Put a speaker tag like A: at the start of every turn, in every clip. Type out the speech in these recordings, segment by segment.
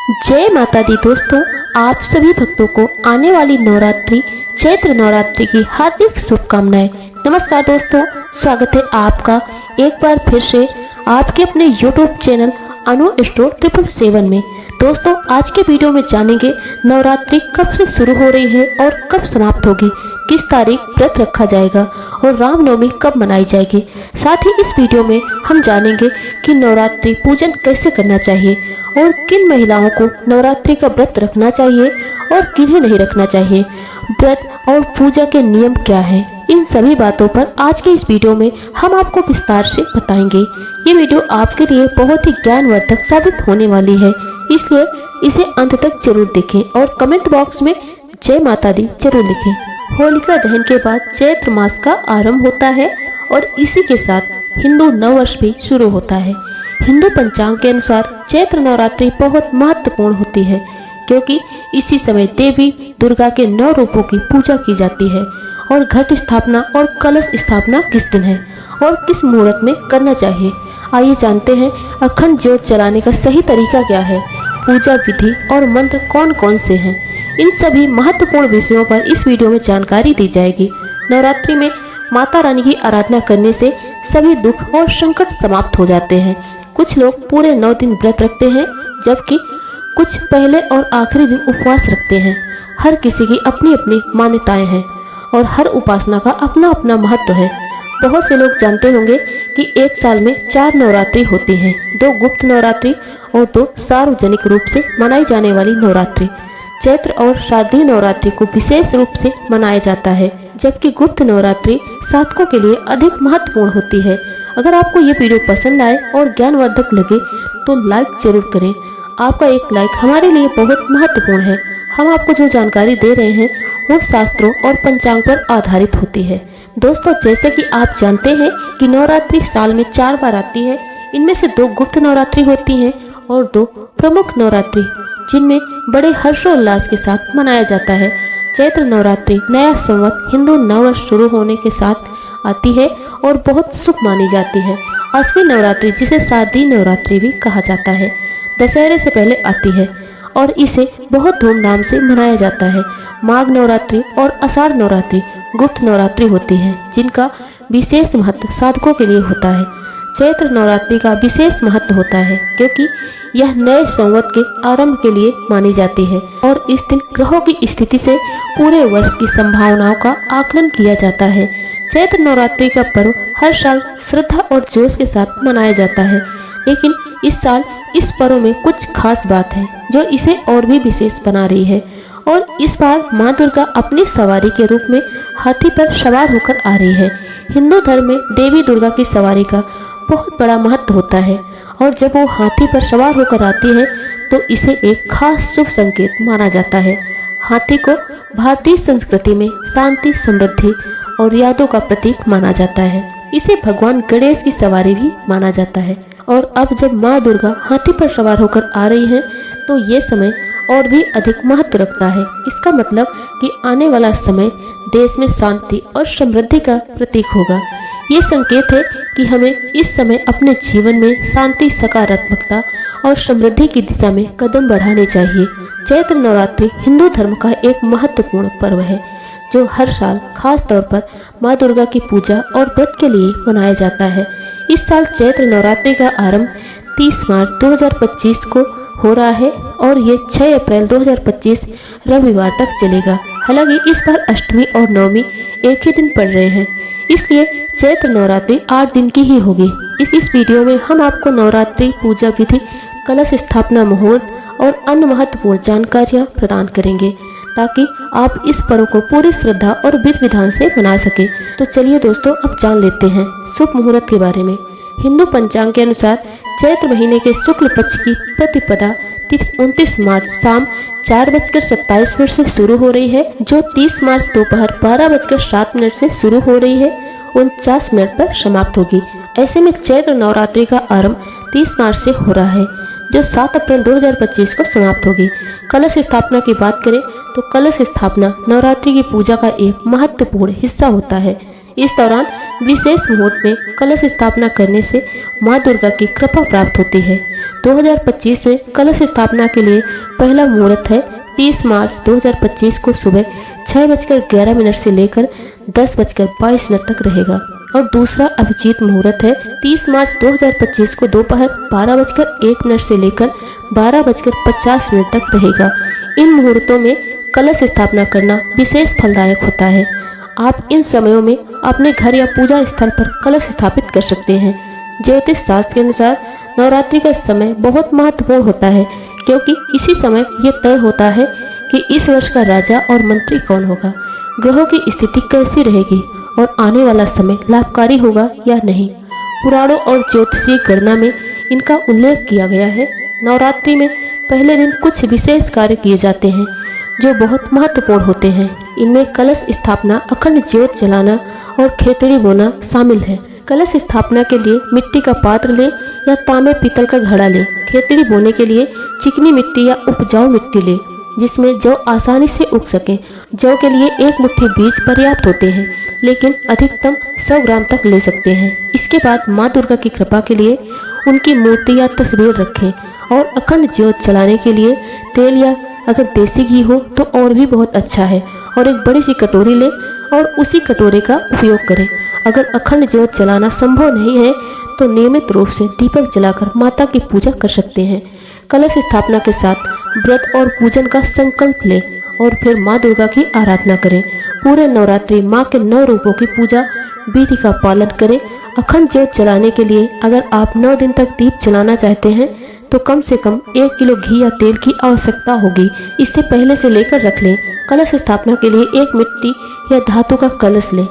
A: जय माता दी दोस्तों, आप सभी भक्तों को आने वाली नवरात्रि चैत्र नवरात्रि की हार्दिक शुभकामनाएं। नमस्कार दोस्तों, स्वागत है आपका एक बार फिर से आपके अपने YouTube चैनल अनु स्टोर 777 में। दोस्तों, आज के वीडियो में जानेंगे नवरात्रि कब से शुरू हो रही है और कब समाप्त होगी, किस तारीख व्रत रखा जाएगा और रामनवमी कब मनाई जाएगी। साथ ही इस वीडियो में हम जानेंगे कि नवरात्रि पूजन कैसे करना चाहिए और किन महिलाओं को नवरात्रि का व्रत रखना चाहिए और किन्हें नहीं रखना चाहिए, व्रत और पूजा के नियम क्या हैं। इन सभी बातों पर आज के इस वीडियो में हम आपको विस्तार से बताएंगे। ये वीडियो आपके लिए बहुत ही ज्ञानवर्धक साबित होने वाली है, इसलिए इसे अंत तक जरूर देखें और कमेंट बॉक्स में जय माता दी जरूर लिखें। होलिका दहन के बाद चैत्र मास का आरंभ होता है और इसी के साथ हिंदू नववर्ष भी शुरू होता है। हिंदू पंचांग के अनुसार चैत्र नवरात्रि बहुत महत्वपूर्ण होती है, क्योंकि इसी समय देवी दुर्गा के 9 रूपों की पूजा की जाती है। और घट स्थापना और कलश स्थापना किस दिन है और किस मुहूर्त में करना चाहिए, आइए जानते हैं। अखंड ज्योत जलाने का सही तरीका क्या है, पूजा विधि और मंत्र कौन कौन से हैं, इन सभी महत्वपूर्ण विषयों पर इस वीडियो में जानकारी दी जाएगी। नवरात्रि में माता रानी की आराधना करने से सभी दुख और संकट समाप्त हो जाते हैं। कुछ लोग पूरे 9 दिन व्रत रखते हैं, जबकि कुछ पहले और आखिरी दिन उपवास रखते हैं। हर किसी की अपनी अपनी मान्यताएं हैं और हर उपासना का अपना अपना महत्व है। बहुत से लोग जानते होंगे कि एक साल में 4 नवरात्रि होती हैं, 2 गुप्त नवरात्रि और 2 सार्वजनिक रूप से मनाई जाने वाली नवरात्रि। चैत्र और शारदीय नवरात्रि को विशेष रूप से मनाया जाता है, जबकि गुप्त नवरात्रि साधकों के लिए अधिक महत्वपूर्ण होती है। अगर आपको ये वीडियो पसंद आए और ज्ञानवर्धक लगे तो लाइक जरूर करें। आपका एक लाइक हमारे लिए बहुत महत्वपूर्ण है। हम आपको जो जानकारी दे रहे हैं वो शास्त्रों और पंचांग पर आधारित होती है। दोस्तों, जैसे कि आप जानते हैं कि नवरात्रि साल में 4 बार आती है। इनमें से 2 गुप्त नवरात्रि होती हैं और 2 प्रमुख नवरात्रि, जिनमें बड़े हर्षोल्लास के साथ मनाया जाता है। चैत्र नवरात्रि नया संवत हिंदू नववर्ष शुरू होने के साथ आती है और बहुत शुभ मानी जाती है। अश्विन नवरात्रि, जिसे शारदीय नवरात्रि भी कहा जाता है, दशहरे से पहले आती है और इसे बहुत धूमधाम से मनाया जाता है। माघ नवरात्रि और आषाढ़ नवरात्रि गुप्त नवरात्रि होती हैं, जिनका विशेष महत्व साधकों के लिए होता है। चैत्र नवरात्रि का विशेष महत्व होता है क्योंकि यह नए संवत के आरंभ के लिए मानी जाती है और इस दिन ग्रहों की स्थिति से पूरे वर्ष की संभावनाओं का आकलन किया जाता है। चैत्र नवरात्रि का पर्व हर साल श्रद्धा और जोश के साथ मनाया जाता है, लेकिन इस साल इस पर्व में कुछ खास बात है जो इसे और भी विशेष बना रही है। और इस बार माँ दुर्गा अपनी सवारी के रूप में हाथी पर सवार होकर आ रही है। हिंदू धर्म में देवी दुर्गा की सवारी का बहुत बड़ा महत्व होता है और जब वो हाथी पर सवार होकर आती है तो इसे एक खास शुभ संकेत माना जाता है। हाथी को भारतीय संस्कृति में शांति, समृद्धि और यादों का प्रतीक माना जाता है। इसे भगवान गणेश की सवारी भी माना जाता है। और अब जब माँ दुर्गा हाथी पर सवार होकर आ रही हैं, तो ये समय और भी अधिक महत्व रखता है। इसका मतलब कि आने वाला समय देश में शांति और समृद्धि का प्रतीक होगा। ये संकेत है कि हमें इस समय अपने जीवन में शांति, सकारात्मकता और समृद्धि की दिशा में कदम बढ़ाने चाहिए। चैत्र नवरात्रि हिंदू धर्म का एक महत्वपूर्ण पर्व है, जो हर साल खास तौर पर माँ दुर्गा की पूजा और व्रत के लिए मनाया जाता है। इस साल चैत्र नवरात्रि का आरंभ 30 मार्च 2025 को हो रहा है और ये 6 अप्रैल 2025 रविवार तक चलेगा। हालांकि इस बार अष्टमी और नवमी एक ही दिन पड़ रहे हैं, इसलिए चैत्र नवरात्रि 8 दिन की ही होगी। इस वीडियो में हम आपको नवरात्रि पूजा विधि, कलश स्थापना मुहूर्त और अन्य महत्वपूर्ण जानकारियाँ प्रदान करेंगे, ताकि आप इस पर्व को पूरी श्रद्धा और विधि विधान से मना सके। तो चलिए दोस्तों, अब जान लेते हैं शुभ मुहूर्त के बारे में। हिंदू पंचांग के अनुसार चैत्र महीने के शुक्ल पक्ष की प्रतिपदा तिथि 29 मार्च शाम 4:27 से शुरू हो रही है, जो 30 मार्च दोपहर 12:07 से शुरू हो रही है, 49 मिनट पर समाप्त होगी। ऐसे में चैत्र नवरात्रि का आरंभ 30 मार्च से हो रहा है, जो 7 अप्रैल 2025 को समाप्त होगी। कलश स्थापना की बात करें तो कलश स्थापना नवरात्रि की पूजा का एक महत्वपूर्ण हिस्सा होता है। इस दौरान विशेष मुहूर्त में कलश स्थापना करने से मां दुर्गा की कृपा प्राप्त होती है। 2025 में कलश स्थापना के लिए पहला मुहूर्त है 30 मार्च 2025 को सुबह 6:11 से लेकर 10:22 तक रहेगा और दूसरा अभिजीत मुहूर्त है 30 मार्च 2025 को दोपहर 12:01 से लेकर 12:50 तक रहेगा। इन मुहूर्तों में कलश स्थापना करना विशेष फलदायक होता है। आप इन समयों में अपने घर या पूजा स्थल पर कलश स्थापित कर सकते हैं। ज्योतिष शास्त्र के अनुसार नवरात्रि का समय बहुत महत्वपूर्ण होता है, क्योंकि इसी समय यह तय होता है कि इस वर्ष का राजा और मंत्री कौन होगा, ग्रहों की स्थिति कैसी रहेगी और आने वाला समय लाभकारी होगा या नहीं। पुराणों और ज्योतिषीय गणना में इनका उल्लेख किया गया है। नवरात्रि में पहले दिन कुछ विशेष कार्य किए जाते हैं जो बहुत महत्वपूर्ण होते हैं। इनमें कलश स्थापना, अखंड ज्योत जलाना और खेतड़ी बोना शामिल है। कलश स्थापना के लिए मिट्टी का पात्र लें या तांबे पीतल का घड़ा लें। खेतड़ी बोने के लिए चिकनी मिट्टी या उपजाऊ मिट्टी लें जिसमें जौ आसानी से उग सके। जौ के लिए 1 मुट्ठी बीज पर्याप्त होते हैं, लेकिन अधिकतम 100 ग्राम तक ले सकते हैं। इसके बाद माँ दुर्गा की कृपा के लिए उनकी मूर्ति या तस्वीर रखें और अखंड ज्योत जलाने के लिए तेल या अगर देसी घी हो तो और भी बहुत अच्छा है और एक बड़ी सी कटोरी लें और उसी कटोरे का उपयोग करें। अगर अखंड ज्योत जलाना संभव नहीं है तो नियमित रूप से दीपक जलाकर माता की पूजा कर सकते हैं। कलश स्थापना के साथ व्रत और पूजन का संकल्प लें और फिर माँ दुर्गा की आराधना करें। पूरे नवरात्रि माँ के 9 रूपों की पूजा विधि का पालन करें। अखंड ज्योत जलाने के लिए अगर आप 9 दिन तक दीप जलाना चाहते हैं तो कम से कम 1 किलो घी या तेल की आवश्यकता होगी। इससे पहले से लेकर रख लें। कलश स्थापना के लिए एक मिट्टी या धातु का कलश लें।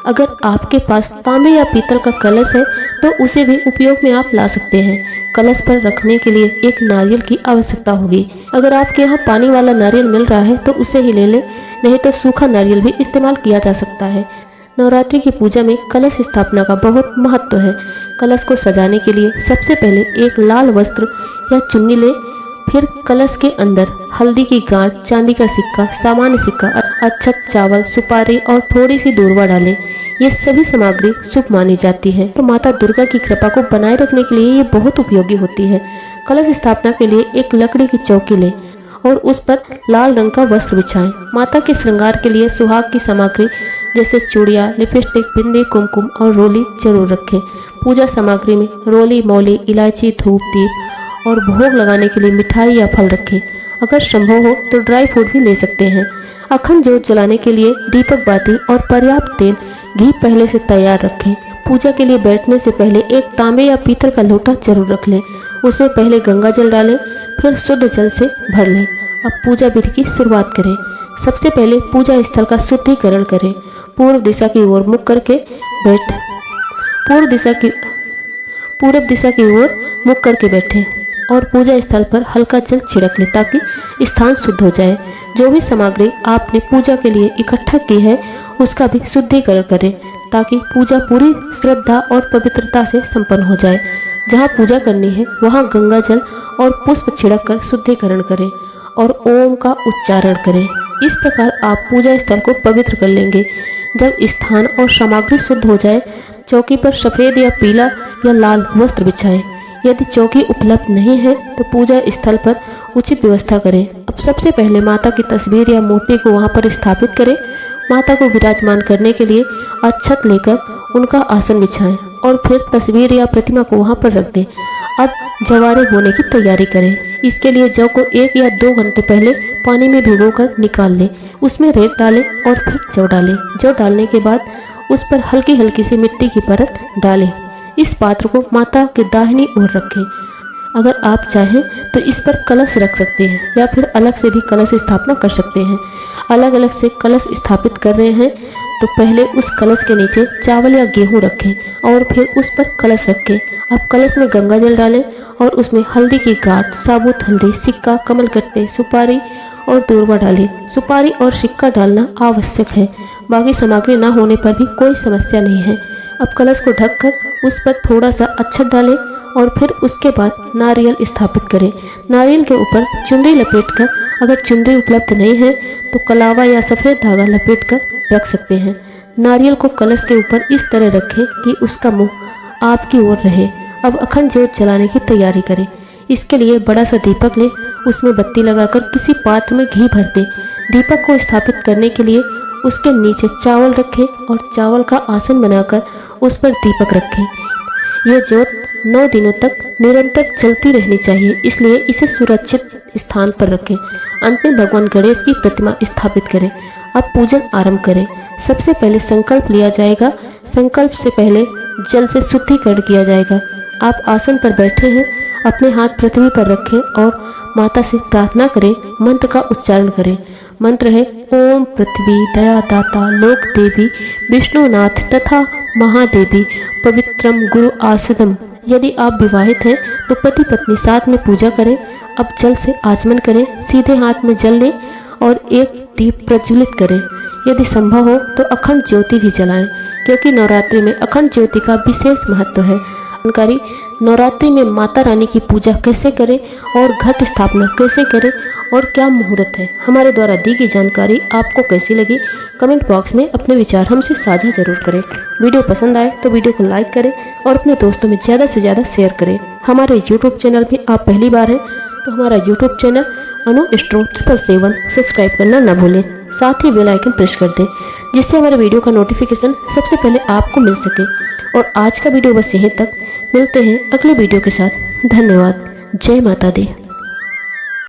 A: अगर आपके पास तांबे या पीतल का कलश है तो उसे भी उपयोग में आप ला सकते हैं। कलश पर रखने के लिए एक नारियल की आवश्यकता होगी। अगर आपके यहाँ पानी वाला नारियल मिल रहा है तो उसे ही ले लें, नहीं तो सूखा नारियल भी इस्तेमाल किया जा सकता है। नवरात्रि की पूजा में कलश स्थापना का बहुत महत्व है। कलश को सजाने के लिए सबसे पहले एक लाल वस्त्र या चुन्नी लें। फिर कलश के अंदर हल्दी की गांठ, चांदी का सिक्का, सामान्य सिक्का, अक्षत, चावल, सुपारी और थोड़ी सी दूर्वा डालें। ये सभी सामग्री शुभ मानी जाती है तो माता दुर्गा की कृपा को बनाए रखने के लिए ये बहुत उपयोगी होती है। कलश स्थापना के लिए एक लकड़ी की चौकी लें और उस पर लाल रंग का वस्त्र बिछाएं। माता के श्रृंगार के लिए सुहाग की सामग्री जैसे चूड़ियाँ, लिपस्टिक, बिंदी, कुमकुम और रोली जरूर रखें। पूजा सामग्री में रोली, मौली, इलायची, धूप, दीप और भोग लगाने के लिए मिठाई या फल रखें। अगर संभव हो तो ड्राई फ्रूट भी ले सकते हैं। अखंड ज्योत जलाने के लिए दीपक बाती और पर्याप्त तेल, घी पहले से तैयार रखें। पूजा के लिए बैठने से पहले एक तांबे या पीतल का लोटा जरूर रख लें। उसमें पहले गंगा जल डालें, फिर शुद्ध जल से भर लें। अब पूजा विधि की शुरुआत करें। सबसे पहले पूजा स्थल का शुद्धिकरण करें। पूर्व दिशा की ओर मुख करके बैठ पूर्व दिशा की ओर मुख करके बैठें और पूजा स्थल पर हल्का जल छिड़क लें ताकि स्थान शुद्ध हो जाए। जो भी सामग्री आपने पूजा के लिए इकट्ठा की है उसका भी शुद्धिकरण करें ताकि पूजा पूरी श्रद्धा और पवित्रता से संपन्न हो जाए। जहाँ पूजा करनी है वहाँ गंगा जल और पुष्प छिड़क कर शुद्धिकरण करें और ओम का उच्चारण करें। इस प्रकार आप पूजा स्थल को पवित्र कर लेंगे। जब स्थान और सामग्री शुद्ध हो जाए, चौकी पर सफेद या पीला या लाल वस्त्र बिछाएं। यदि चौकी उपलब्ध नहीं है तो पूजा स्थल पर उचित व्यवस्था करें। अब सबसे पहले माता की तस्वीर या मूर्ति को वहां पर स्थापित करें। माता को विराजमान करने के लिए अक्षत लेकर उनका आसन बिछाएं और फिर तस्वीर या प्रतिमा को वहां पर रख दें। अब जवारे बोने की तैयारी करें। इसके लिए जौ को 1 या 2 घंटे पहले पानी में भिगोकर निकाल लें। उसमें रेत डालें और फिर जौ डालें। जौ डालने के बाद उस पर हल्की हल्की सी मिट्टी की परत डालें। इस पात्र को माता के दाहिनी ओर रखें। अगर आप चाहें तो इस पर कलश रख सकते हैं या फिर अलग से भी कलश स्थापना कर सकते हैं। अलग अलग से कलश स्थापित कर रहे हैं तो पहले उस कलश के नीचे चावल या गेहूं रखें और फिर उस पर कलश रखें। अब कलश में गंगा जल डालें और उसमें हल्दी की गांठ, साबुत हल्दी, सिक्का, कमलगट्टे, सुपारी और दूर्वा डालें। सुपारी और सिक्का डालना आवश्यक है। बाकी सामग्री न होने पर भी कोई समस्या नहीं है। अब कलश को ढककर उस पर थोड़ा सा अक्षत डालें और फिर उसके बाद नारियल स्थापित करें। नारियल के ऊपर चुनरी लपेटकर, अगर चुनरी उपलब्ध नहीं है तो कलावा या सफ़ेद धागा लपेटकर रख सकते हैं। नारियल को कलश के ऊपर इस तरह रखें कि उसका मुंह आपकी ओर रहे। अब अखंड ज्योत जलाने की तैयारी करें। इसके लिए बड़ा सा दीपक लें, उसमें बत्ती लगाकर किसी पात्र में घी भर दें। दीपक को स्थापित करने के लिए उसके नीचे चावल रखें और चावल का आसन बनाकर उस पर दीपक रखें। यह ज्योत 9 दिनों तक निरंतर चलती रहनी चाहिए, इसलिए इसे सुरक्षित स्थान पर रखें। अंत में भगवान गणेश की प्रतिमा स्थापित करें। अब पूजन आरंभ करें। सबसे पहले संकल्प लिया जाएगा। संकल्प से पहले जल से शुद्धिकरण किया जाएगा। आप आसन पर बैठे हैं, अपने हाथ पृथ्वी पर रखें और माता से प्रार्थना करें। मंत्र का उच्चारण करें। मंत्र है ओम पृथ्वी दयादाता लोक देवी विष्णुनाथ तथा महादेवी पवित्रम गुरु आसदम। यदि आप विवाहित हैं तो पति पत्नी साथ में पूजा करें। अब जल से आचमन करें। सीधे हाथ में जल लें और एक दीप प्रज्वलित करें। यदि संभव हो तो अखंड ज्योति भी जलाएं, क्योंकि नवरात्रि में अखंड ज्योति का विशेष महत्व है। जानकारी नवरात्रि में माता रानी की पूजा कैसे करें और घट स्थापना कैसे करें और क्या मुहूर्त है, हमारे द्वारा दी गई जानकारी आपको कैसी लगी, कमेंट बॉक्स में अपने विचार हमसे साझा जरूर करें। वीडियो पसंद आए तो वीडियो को लाइक करें और अपने दोस्तों में ज़्यादा से ज़्यादा शेयर करें। हमारे यूट्यूब चैनल में आप पहली बार हैं तो हमारा यूट्यूब चैनल अनु स्ट्रो 777 सब्सक्राइब करना न भूलें। साथ ही बेल आइकन प्रेस कर दें, जिससे हमारे वीडियो का नोटिफिकेशन सबसे पहले आपको मिल सके। और आज का वीडियो बस यहीं तक। मिलते हैं अगले वीडियो के साथ। धन्यवाद। जय माता दी।